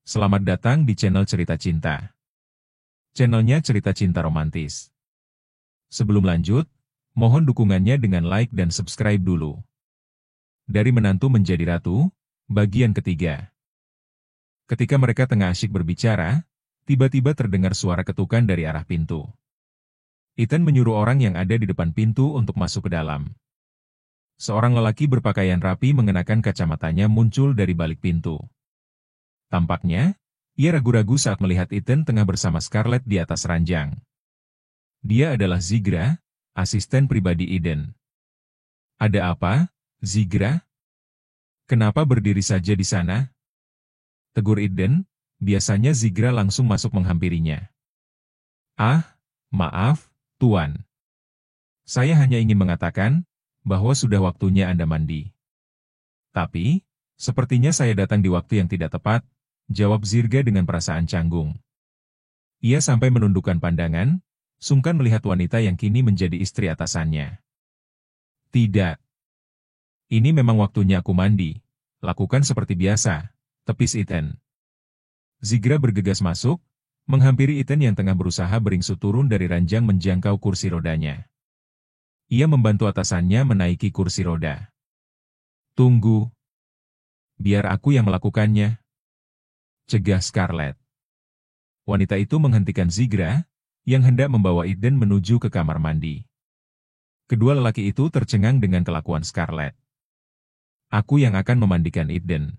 Selamat datang di channel Cerita Cinta. Channelnya Cerita Cinta Romantis. Sebelum lanjut, mohon dukungannya dengan like dan subscribe dulu. Dari menantu menjadi ratu, bagian ketiga. Ketika mereka tengah asyik berbicara, tiba-tiba terdengar suara ketukan dari arah pintu. Ethan menyuruh orang yang ada di depan pintu untuk masuk ke dalam. Seorang lelaki berpakaian rapi mengenakan kacamatanya muncul dari balik pintu. Tampaknya, ia ragu-ragu saat melihat Ethan tengah bersama Scarlett di atas ranjang. Dia adalah Zigra, asisten pribadi Eden. Ada apa, Zigra? Kenapa berdiri saja di sana? Tegur Eden, biasanya Zigra langsung masuk menghampirinya. Ah, maaf, Tuan. Saya hanya ingin mengatakan bahwa sudah waktunya Anda mandi. Tapi, sepertinya saya datang di waktu yang tidak tepat, jawab Zigra dengan perasaan canggung. Ia sampai menundukkan pandangan, sungkan melihat wanita yang kini menjadi istri atasannya. Tidak. Ini memang waktunya aku mandi. Lakukan seperti biasa, tepis Ethan. Zigra bergegas masuk, menghampiri Ethan yang tengah berusaha beringsut turun dari ranjang menjangkau kursi rodanya. Ia membantu atasannya menaiki kursi roda. Tunggu. Biar aku yang melakukannya, cegah Scarlett. Wanita itu menghentikan Zigra, yang hendak membawa Eden menuju ke kamar mandi. Kedua lelaki itu tercengang dengan kelakuan Scarlett. Aku yang akan memandikan Eden.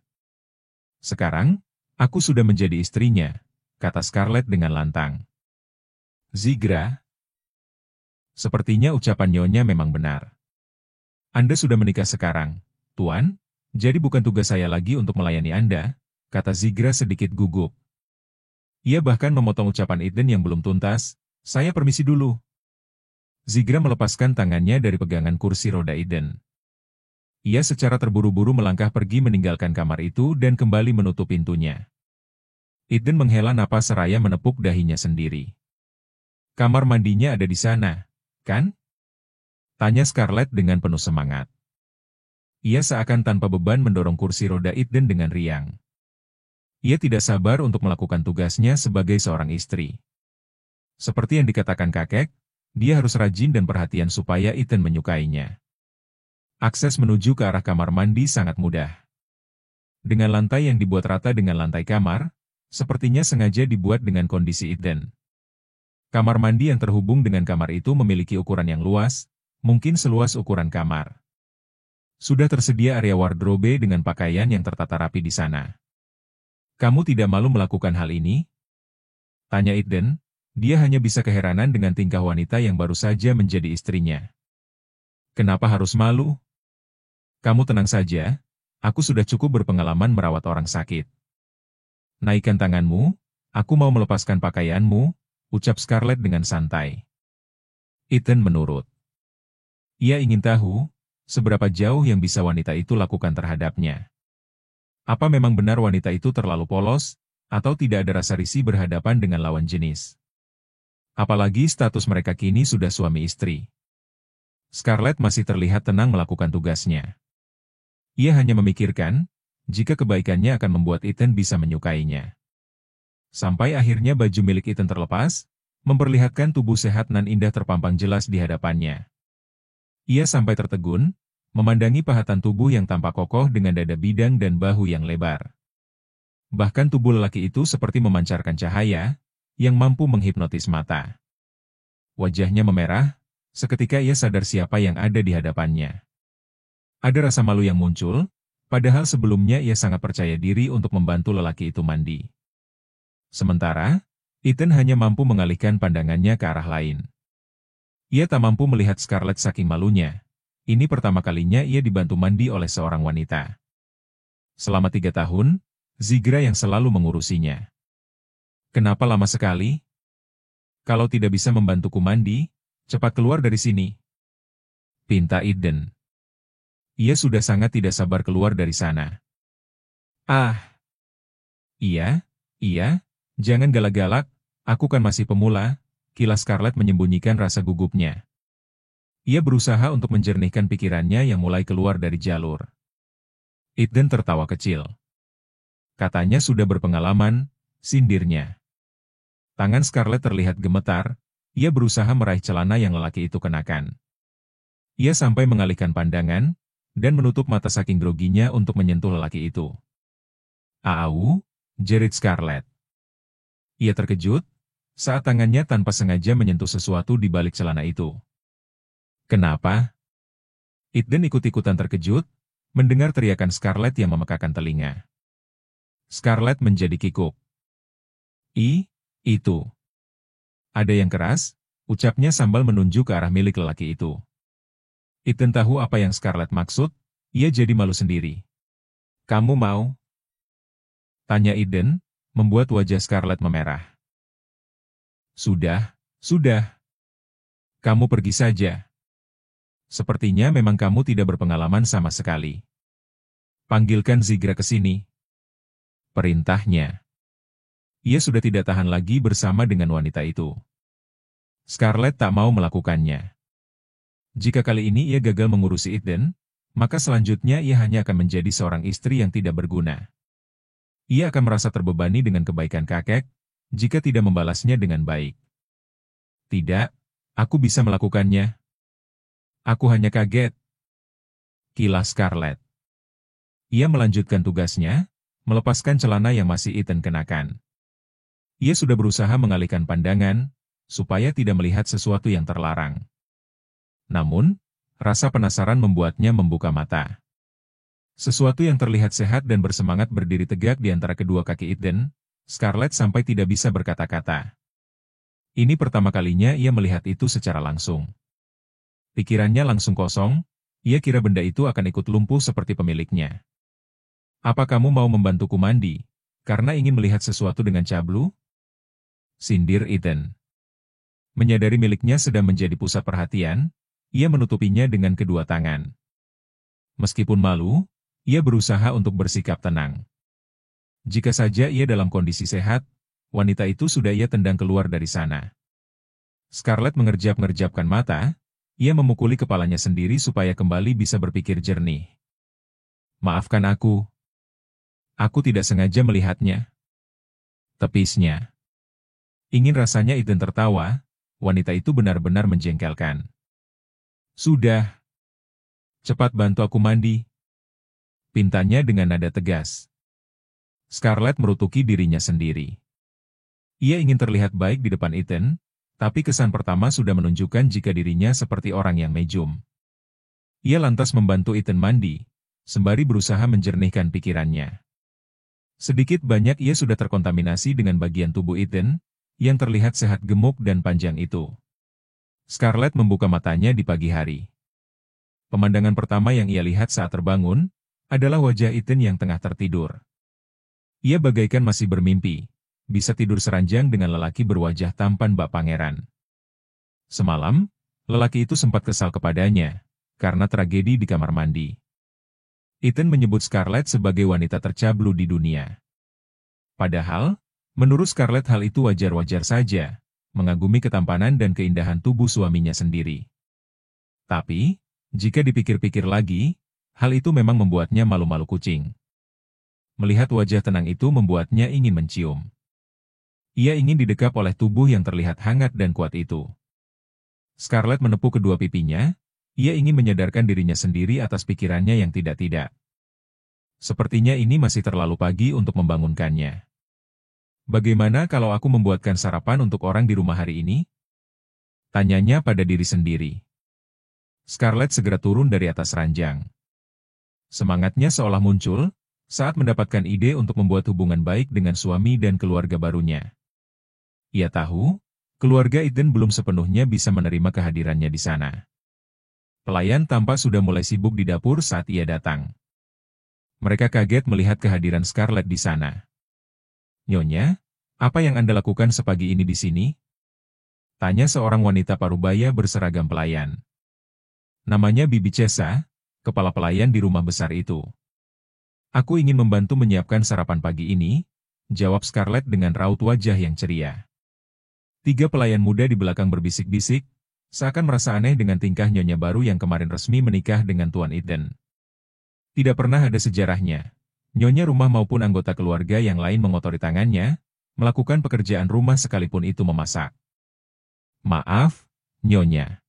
Sekarang, aku sudah menjadi istrinya, kata Scarlett dengan lantang. Zigra, sepertinya ucapan nyonya memang benar. Anda sudah menikah sekarang, Tuan, jadi bukan tugas saya lagi untuk melayani Anda, kata Zigra sedikit gugup. Ia bahkan memotong ucapan Eden yang belum tuntas, saya permisi dulu. Zigra melepaskan tangannya dari pegangan kursi roda Eden. Ia secara terburu-buru melangkah pergi meninggalkan kamar itu dan kembali menutup pintunya. Eden menghela napas seraya menepuk dahinya sendiri. Kamar mandinya ada di sana, kan? Tanya Scarlett dengan penuh semangat. Ia seakan tanpa beban mendorong kursi roda Eden dengan riang. Ia tidak sabar untuk melakukan tugasnya sebagai seorang istri. Seperti yang dikatakan kakek, dia harus rajin dan perhatian supaya Ethan menyukainya. Akses menuju ke arah kamar mandi sangat mudah. Dengan lantai yang dibuat rata dengan lantai kamar, sepertinya sengaja dibuat dengan kondisi Ethan. Kamar mandi yang terhubung dengan kamar itu memiliki ukuran yang luas, mungkin seluas ukuran kamar. Sudah tersedia area wardrobe dengan pakaian yang tertata rapi di sana. Kamu tidak malu melakukan hal ini? Tanya Eden, dia hanya bisa keheranan dengan tingkah wanita yang baru saja menjadi istrinya. Kenapa harus malu? Kamu tenang saja, aku sudah cukup berpengalaman merawat orang sakit. Naikkan tanganmu, aku mau melepaskan pakaianmu, ucap Scarlett dengan santai. Ethan menurut. Ia ingin tahu, seberapa jauh yang bisa wanita itu lakukan terhadapnya. Apa memang benar wanita itu terlalu polos, atau tidak ada rasa risih berhadapan dengan lawan jenis? Apalagi status mereka kini sudah suami istri. Scarlett masih terlihat tenang melakukan tugasnya. Ia hanya memikirkan, jika kebaikannya akan membuat Ethan bisa menyukainya. Sampai akhirnya baju milik Ethan terlepas, memperlihatkan tubuh sehat nan indah terpampang jelas di hadapannya. Ia sampai tertegun, memandangi pahatan tubuh yang tampak kokoh dengan dada bidang dan bahu yang lebar. Bahkan tubuh lelaki itu seperti memancarkan cahaya, yang mampu menghipnotis mata. Wajahnya memerah, seketika ia sadar siapa yang ada di hadapannya. Ada rasa malu yang muncul, padahal sebelumnya ia sangat percaya diri untuk membantu lelaki itu mandi. Sementara, Ethan hanya mampu mengalihkan pandangannya ke arah lain. Ia tak mampu melihat Scarlett saking malunya. Ini pertama kalinya ia dibantu mandi oleh seorang wanita. Selama 3 tahun, Zigra yang selalu mengurusinya. Kenapa lama sekali? Kalau tidak bisa membantuku mandi, cepat keluar dari sini, pinta Eden. Ia sudah sangat tidak sabar keluar dari sana. Ah! Iya, jangan galak-galak, aku kan masih pemula, kilas Scarlett menyembunyikan rasa gugupnya. Ia berusaha untuk menjernihkan pikirannya yang mulai keluar dari jalur. Eden tertawa kecil. Katanya sudah berpengalaman, sindirnya. Tangan Scarlett terlihat gemetar, ia berusaha meraih celana yang lelaki itu kenakan. Ia sampai mengalihkan pandangan, dan menutup mata saking groginya untuk menyentuh lelaki itu. "Au," jerit Scarlett. Ia terkejut, saat tangannya tanpa sengaja menyentuh sesuatu di balik celana itu. "Kenapa?" Eden ikut-ikutan terkejut, mendengar teriakan Scarlett yang memekakan telinga. Scarlett menjadi kikuk. Itu. Ada yang keras," ucapnya sambil menunjuk ke arah milik lelaki itu. Eden tahu apa yang Scarlett maksud, ia jadi malu sendiri. "Kamu mau?" tanya Eden, membuat wajah Scarlett memerah. Sudah. Kamu pergi saja. Sepertinya memang kamu tidak berpengalaman sama sekali. Panggilkan Zigra ke sini. Perintahnya. Ia sudah tidak tahan lagi bersama dengan wanita itu. Scarlett tak mau melakukannya. Jika kali ini ia gagal mengurusi Eden, maka selanjutnya ia hanya akan menjadi seorang istri yang tidak berguna. Ia akan merasa terbebani dengan kebaikan kakek, jika tidak membalasnya dengan baik. "Tidak, aku bisa melakukannya. Aku hanya kaget," kilas Scarlett. Ia melanjutkan tugasnya, melepaskan celana yang masih Eden kenakan. Ia sudah berusaha mengalihkan pandangan, supaya tidak melihat sesuatu yang terlarang. Namun, rasa penasaran membuatnya membuka mata. Sesuatu yang terlihat sehat dan bersemangat berdiri tegak di antara kedua kaki Eden, Scarlett sampai tidak bisa berkata-kata. Ini pertama kalinya ia melihat itu secara langsung. Pikirannya langsung kosong, ia kira benda itu akan ikut lumpuh seperti pemiliknya. "Apa kamu mau membantuku mandi, karena ingin melihat sesuatu dengan cablu?" sindir Eden. Menyadari miliknya sedang menjadi pusat perhatian, ia menutupinya dengan kedua tangan. Meskipun malu, ia berusaha untuk bersikap tenang. Jika saja ia dalam kondisi sehat, wanita itu sudah ia tendang keluar dari sana. Scarlett mengerjap-ngerjapkan mata, ia memukuli kepalanya sendiri supaya kembali bisa berpikir jernih. "Maafkan aku. Aku tidak sengaja melihatnya," tepisnya. Ingin rasanya Eden tertawa, wanita itu benar-benar menjengkelkan. "Sudah. Cepat bantu aku mandi," pintanya dengan nada tegas. Scarlett merutuki dirinya sendiri. Ia ingin terlihat baik di depan Eden, tapi kesan pertama sudah menunjukkan jika dirinya seperti orang yang mejum. Ia lantas membantu Eden mandi, sembari berusaha menjernihkan pikirannya. Sedikit banyak ia sudah terkontaminasi dengan bagian tubuh Eden, yang terlihat sehat gemuk dan panjang itu. Scarlett membuka matanya di pagi hari. Pemandangan pertama yang ia lihat saat terbangun, adalah wajah Eden yang tengah tertidur. Ia bagaikan masih bermimpi, bisa tidur seranjang dengan lelaki berwajah tampan bak pangeran. Semalam, lelaki itu sempat kesal kepadanya, karena tragedi di kamar mandi. Eden menyebut Scarlett sebagai wanita tercablu di dunia. Padahal, menurut Scarlett hal itu wajar-wajar saja, mengagumi ketampanan dan keindahan tubuh suaminya sendiri. Tapi, jika dipikir-pikir lagi, hal itu memang membuatnya malu-malu kucing. Melihat wajah tenang itu membuatnya ingin mencium. Ia ingin didekap oleh tubuh yang terlihat hangat dan kuat itu. Scarlett menepuk kedua pipinya, ia ingin menyadarkan dirinya sendiri atas pikirannya yang tidak-tidak. Sepertinya ini masih terlalu pagi untuk membangunkannya. "Bagaimana kalau aku membuatkan sarapan untuk orang di rumah hari ini?" tanyanya pada diri sendiri. Scarlett segera turun dari atas ranjang. Semangatnya seolah muncul, saat mendapatkan ide untuk membuat hubungan baik dengan suami dan keluarga barunya. Ia tahu, keluarga Eden belum sepenuhnya bisa menerima kehadirannya di sana. Pelayan tampak sudah mulai sibuk di dapur saat ia datang. Mereka kaget melihat kehadiran Scarlett di sana. "Nyonya, apa yang Anda lakukan sepagi ini di sini?" tanya seorang wanita parubaya berseragam pelayan. Namanya Bibi Cesa, kepala pelayan di rumah besar itu. "Aku ingin membantu menyiapkan sarapan pagi ini," jawab Scarlett dengan raut wajah yang ceria. Tiga pelayan muda di belakang berbisik-bisik, seakan merasa aneh dengan tingkah nyonya baru yang kemarin resmi menikah dengan Tuan Eden. Tidak pernah ada sejarahnya, nyonya rumah maupun anggota keluarga yang lain mengotori tangannya, melakukan pekerjaan rumah sekalipun itu memasak. Maaf, nyonya.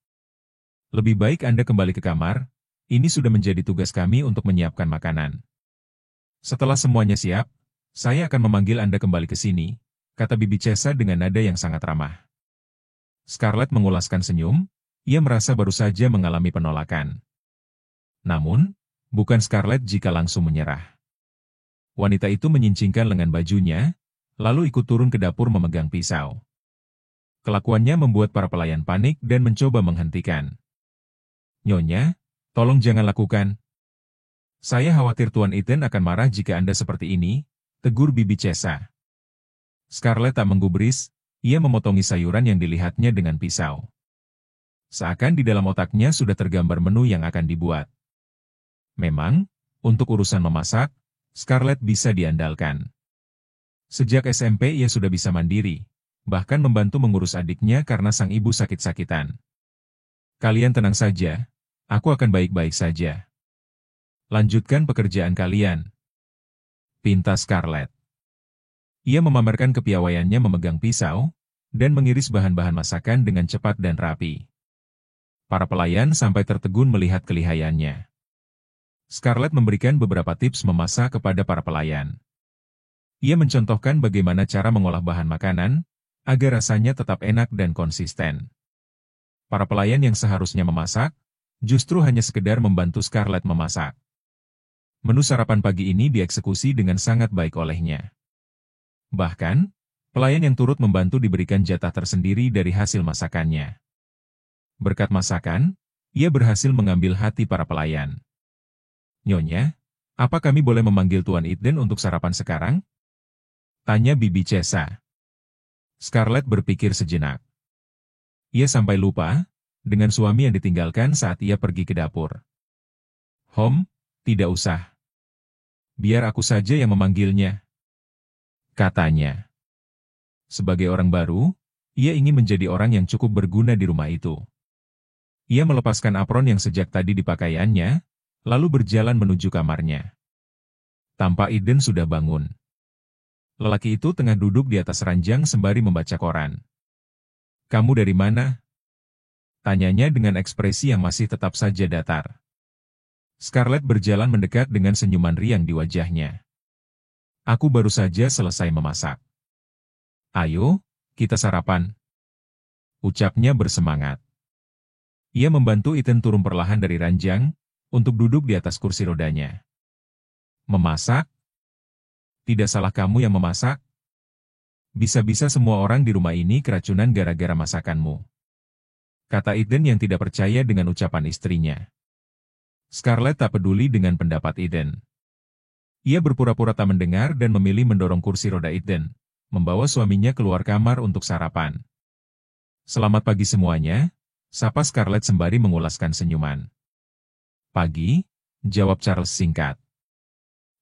Lebih baik Anda kembali ke kamar, ini sudah menjadi tugas kami untuk menyiapkan makanan. Setelah semuanya siap, saya akan memanggil Anda kembali ke sini, kata Bibi Chesa dengan nada yang sangat ramah. Scarlett mengulaskan senyum, ia merasa baru saja mengalami penolakan. Namun, bukan Scarlett jika langsung menyerah. Wanita itu menyincingkan lengan bajunya, lalu ikut turun ke dapur memegang pisau. Kelakuannya membuat para pelayan panik dan mencoba menghentikan. Nyonya, tolong jangan lakukan. Saya khawatir Tuan Eden akan marah jika Anda seperti ini, tegur Bibi Chesa. Scarlett tak menggubris, ia memotongi sayuran yang dilihatnya dengan pisau. Seakan di dalam otaknya sudah tergambar menu yang akan dibuat. Memang, untuk urusan memasak, Scarlett bisa diandalkan. Sejak SMP ia sudah bisa mandiri, bahkan membantu mengurus adiknya karena sang ibu sakit-sakitan. Kalian tenang saja, aku akan baik-baik saja. Lanjutkan pekerjaan kalian, pinta Scarlett. Ia memamerkan kepiawaiannya memegang pisau, dan mengiris bahan-bahan masakan dengan cepat dan rapi. Para pelayan sampai tertegun melihat kelihayannya. Scarlett memberikan beberapa tips memasak kepada para pelayan. Ia mencontohkan bagaimana cara mengolah bahan makanan, agar rasanya tetap enak dan konsisten. Para pelayan yang seharusnya memasak, justru hanya sekedar membantu Scarlett memasak. Menu sarapan pagi ini dieksekusi dengan sangat baik olehnya. Bahkan, pelayan yang turut membantu diberikan jatah tersendiri dari hasil masakannya. Berkat masakan, ia berhasil mengambil hati para pelayan. Nyonya, apa kami boleh memanggil Tuan Eden untuk sarapan sekarang? Tanya Bibi Chesa. Scarlett berpikir sejenak. Ia sampai lupa dengan suami yang ditinggalkan saat ia pergi ke dapur. Tidak usah. Biar aku saja yang memanggilnya, katanya. Sebagai orang baru, ia ingin menjadi orang yang cukup berguna di rumah itu. Ia melepaskan apron yang sejak tadi dipakaiannya, lalu berjalan menuju kamarnya. Tampak Eden sudah bangun. Lelaki itu tengah duduk di atas ranjang sembari membaca koran. Kamu dari mana? Tanyanya dengan ekspresi yang masih tetap saja datar. Scarlett berjalan mendekat dengan senyuman riang di wajahnya. Aku baru saja selesai memasak. Ayo, kita sarapan, ucapnya bersemangat. Ia membantu Eden turun perlahan dari ranjang, untuk duduk di atas kursi rodanya. Memasak? Tidak salah kamu yang memasak? Bisa-bisa semua orang di rumah ini keracunan gara-gara masakanmu, kata Eden yang tidak percaya dengan ucapan istrinya. Scarlett tak peduli dengan pendapat Eden. Ia berpura-pura tak mendengar dan memilih mendorong kursi roda Eden, membawa suaminya keluar kamar untuk sarapan. Selamat pagi semuanya, sapa Scarlett sembari mengulaskan senyuman. Pagi, jawab Charles singkat.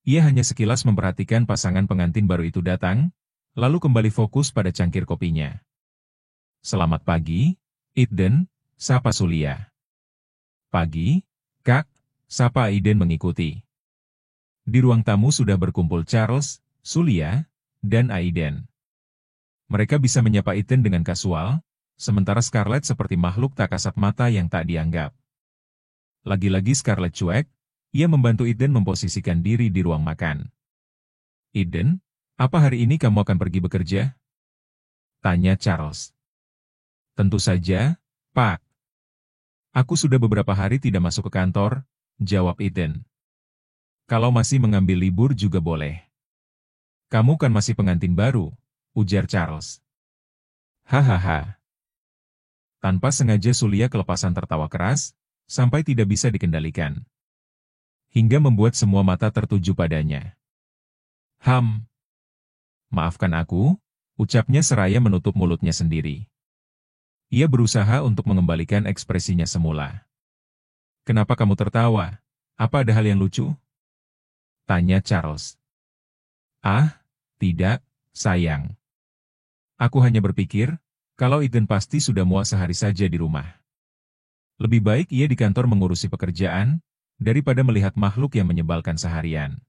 Ia hanya sekilas memperhatikan pasangan pengantin baru itu datang, lalu kembali fokus pada cangkir kopinya. Selamat pagi, Eden, sapa Sulia. Pagi, Kak, sapa Eden mengikuti. Di ruang tamu sudah berkumpul Charles, Sulia, dan Aiden. Mereka bisa menyapa Eden dengan kasual, sementara Scarlett seperti makhluk tak kasat mata yang tak dianggap. Lagi-lagi Scarlett cuek, ia membantu Eden memposisikan diri di ruang makan. Eden, apa hari ini kamu akan pergi bekerja? Tanya Charles. Tentu saja, Pak. Aku sudah beberapa hari tidak masuk ke kantor, jawab Eden. Kalau masih mengambil libur juga boleh. Kamu kan masih pengantin baru, ujar Charles. Hahaha. Tanpa sengaja Sulia kelepasan tertawa keras, sampai tidak bisa dikendalikan. Hingga membuat semua mata tertuju padanya. Maafkan aku, ucapnya seraya menutup mulutnya sendiri. Ia berusaha untuk mengembalikan ekspresinya semula. Kenapa kamu tertawa? Apa ada hal yang lucu? Tanya Charles. Tidak, sayang. Aku hanya berpikir, kalau Eden pasti sudah muak sehari saja di rumah. Lebih baik ia di kantor mengurusi pekerjaan, daripada melihat makhluk yang menyebalkan seharian.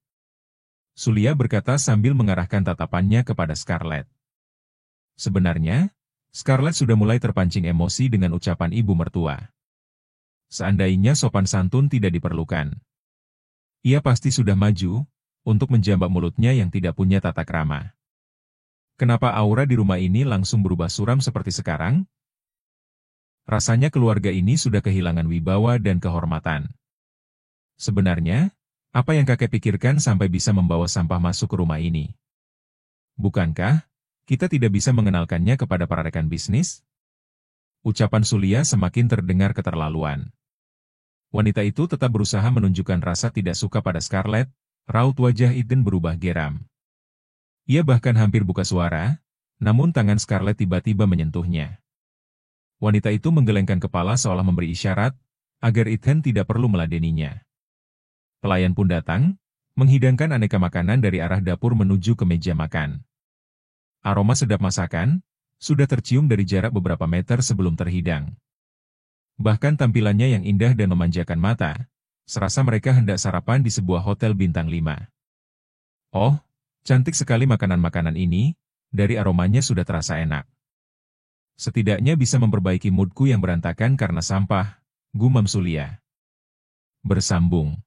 Sulia berkata sambil mengarahkan tatapannya kepada Scarlett. Sebenarnya, Scarlett sudah mulai terpancing emosi dengan ucapan ibu mertua. Seandainya sopan santun tidak diperlukan, ia pasti sudah maju untuk menjambak mulutnya yang tidak punya tata krama. Kenapa aura di rumah ini langsung berubah suram seperti sekarang? Rasanya keluarga ini sudah kehilangan wibawa dan kehormatan. Sebenarnya, apa yang kakek pikirkan sampai bisa membawa sampah masuk ke rumah ini? Bukankah kita tidak bisa mengenalkannya kepada para rekan bisnis? Ucapan Sulia semakin terdengar keterlaluan. Wanita itu tetap berusaha menunjukkan rasa tidak suka pada Scarlett, raut wajah Eden berubah geram. Ia bahkan hampir buka suara, namun tangan Scarlett tiba-tiba menyentuhnya. Wanita itu menggelengkan kepala seolah memberi isyarat, agar Ethan tidak perlu meladeninya. Pelayan pun datang, menghidangkan aneka makanan dari arah dapur menuju ke meja makan. Aroma sedap masakan sudah tercium dari jarak beberapa meter sebelum terhidang. Bahkan tampilannya yang indah dan memanjakan mata, serasa mereka hendak sarapan di sebuah hotel bintang 5. Oh, cantik sekali makanan-makanan ini, dari aromanya sudah terasa enak. Setidaknya bisa memperbaiki moodku yang berantakan karena sampah, gumam Sulia. Bersambung.